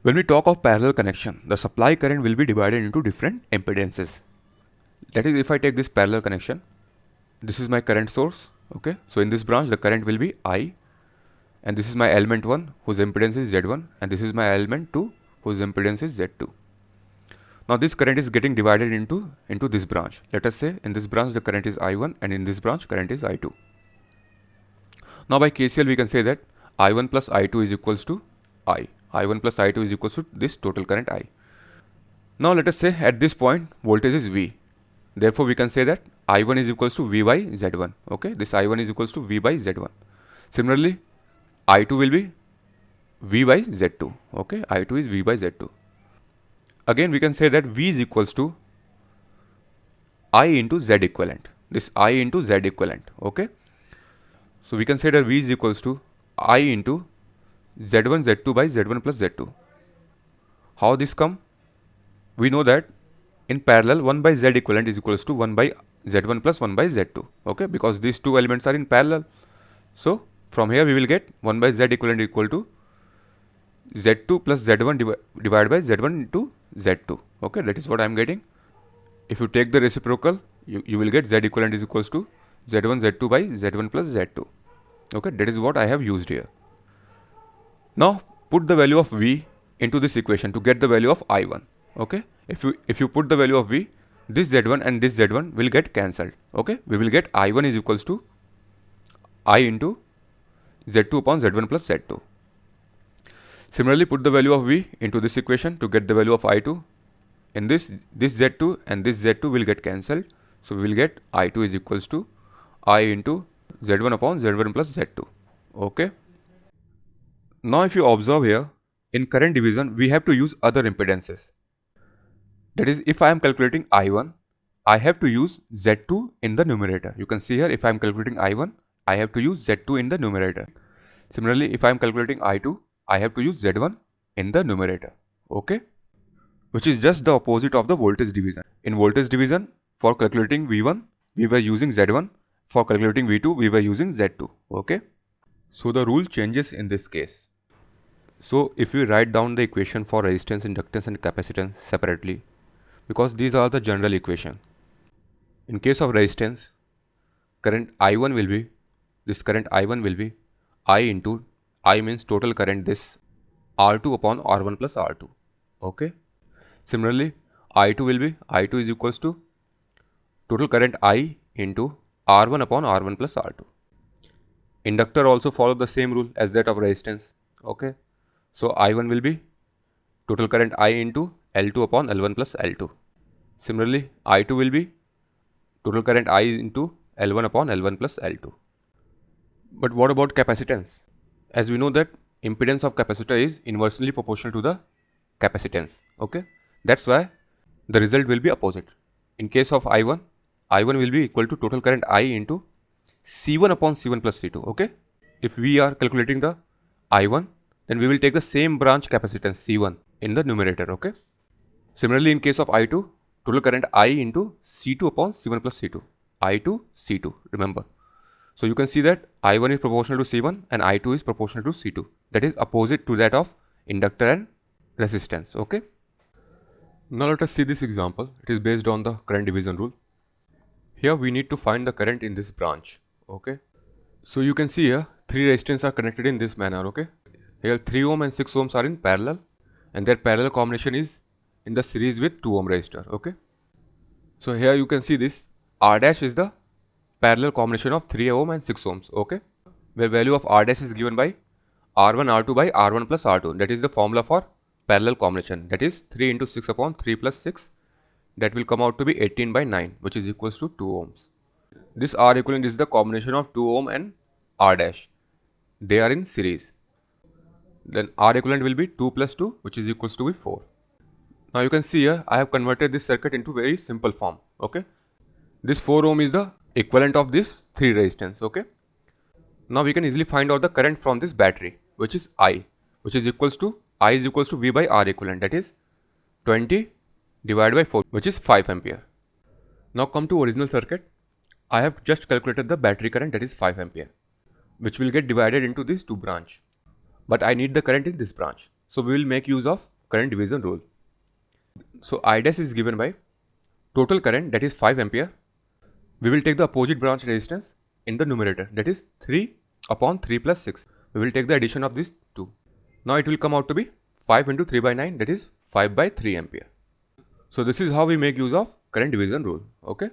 When we talk of parallel connection, the supply current will be divided into different impedances. That is, if I take this parallel connection, this is my current source. Okay, so in this branch the current will be I, and this is my element 1 whose impedance is Z1, and this is my element 2 whose impedance is Z2. Now this current is getting divided into this branch. Let us say in this branch the current is I1 and in this branch current is I2. Now by KCL we can say that I1 plus I2 is equals to I1 plus I2 is equals to this total current I. Now let us say at this point voltage is V. Therefore we can say that I1 is equals to V by Z1. Okay, this I1 is equals to V by Z1. Similarly, I2 will be V by Z2. Okay, I2 is V by Z2. Again we can say that V is equals to I into Z equivalent. This I into Z equivalent. Okay, so we can say that V is equals to I into Z1 Z2 by Z1 plus Z2. How this come? We know that in parallel 1 by Z equivalent is equals to 1 by Z1 plus 1 by Z2. Okay, because these two elements are in parallel. So from here we will get 1 by Z equivalent equal to Z2 plus Z1 divided by Z1 into Z2. Okay, that is what I am getting. If you take the reciprocal, you will get Z equivalent is equals to Z1 Z2 by Z1 plus Z2. Okay, that is what I have used here. Now put the value of V into this equation to get the value of I1. Okay, if you put the value of V, this Z1 and this Z1 will get cancelled. Okay, we will get I1 is equals to I into Z2 upon Z1 plus Z2. Similarly, put the value of V into this equation to get the value of I2. In this Z2 and this Z2 will get cancelled. So we will get I2 is equals to I into Z1 upon Z1 plus Z2. Okay. Now if you observe here, in current division, we have to use other impedances. That is, if I am calculating I1, I have to use Z2 in the numerator. You can see here, if I am calculating I1, I have to use Z2 in the numerator. Similarly, if I am calculating I2, I have to use Z1 in the numerator. Okay, which is just the opposite of the voltage division. In voltage division, for calculating V1, we were using Z1. For calculating V2, we were using Z2. Okay, so the rule changes in this case. So if we write down the equation for resistance, inductance and capacitance separately, because these are the general equation. In case of resistance, current I1 will be, this current I1 will be I into, I means total current, this R2 upon R1 plus R2. Okay. Similarly, I2 will be, I2 is equals to total current I into R1 upon R1 plus R2. Inductor also follow the same rule as that of resistance. Okay. So I1 will be total current I into L2 upon L1 plus L2. Similarly, I2 will be total current I into L1 upon L1 plus L2. But what about capacitance? As we know that impedance of capacitor is inversely proportional to the capacitance. Okay, that's why the result will be opposite. In case of I1, I1 will be equal to total current I into C1 upon C1 plus C2. Okay, if we are calculating the I1, then we will take the same branch capacitance C1 in the numerator. Okay. Similarly, in case of I2, total current I into C2 upon C1 plus C2. I2 C2. Remember. So you can see that I1 is proportional to C1 and I2 is proportional to C2. That is opposite to that of inductor and resistance. Okay. Now let us see this example. It is based on the current division rule. Here we need to find the current in this branch. Okay. So you can see here 3 resistors are connected in this manner. Okay. Here 3 ohm and 6 ohms are in parallel, and their parallel combination is in the series with 2 ohm resistor. Okay. So here you can see this R dash is the parallel combination of 3 ohm and 6 ohms. Okay. Where value of R dash is given by R1 R2 by R1 plus R2. That is the formula for parallel combination. That is 3 into 6 upon 3 plus 6. That will come out to be 18 by 9, which is equals to 2 ohms. This R equivalent is the combination of 2 ohm and R dash. They are in series. Then R equivalent will be 2 plus 2, which is equals to be 4. Now you can see here, I have converted this circuit into very simple form. Okay. This 4 ohm is the equivalent of this 3 resistance. Okay. Now we can easily find out the current from this battery, which is I, which is equals to I is equals to V by R equivalent. That is 20 divided by 4, which is 5 ampere. Now come to original circuit. I have just calculated the battery current, that is 5 ampere, which will get divided into these two branch. But I need the current in this branch. So we will make use of current division rule. So I dash is given by total current, that is 5 ampere. We will take the opposite branch resistance in the numerator, that is 3 upon 3 plus 6. We will take the addition of these two. Now it will come out to be 5 into 3 by 9, that is 5 by 3 ampere. So this is how we make use of current division rule. Okay.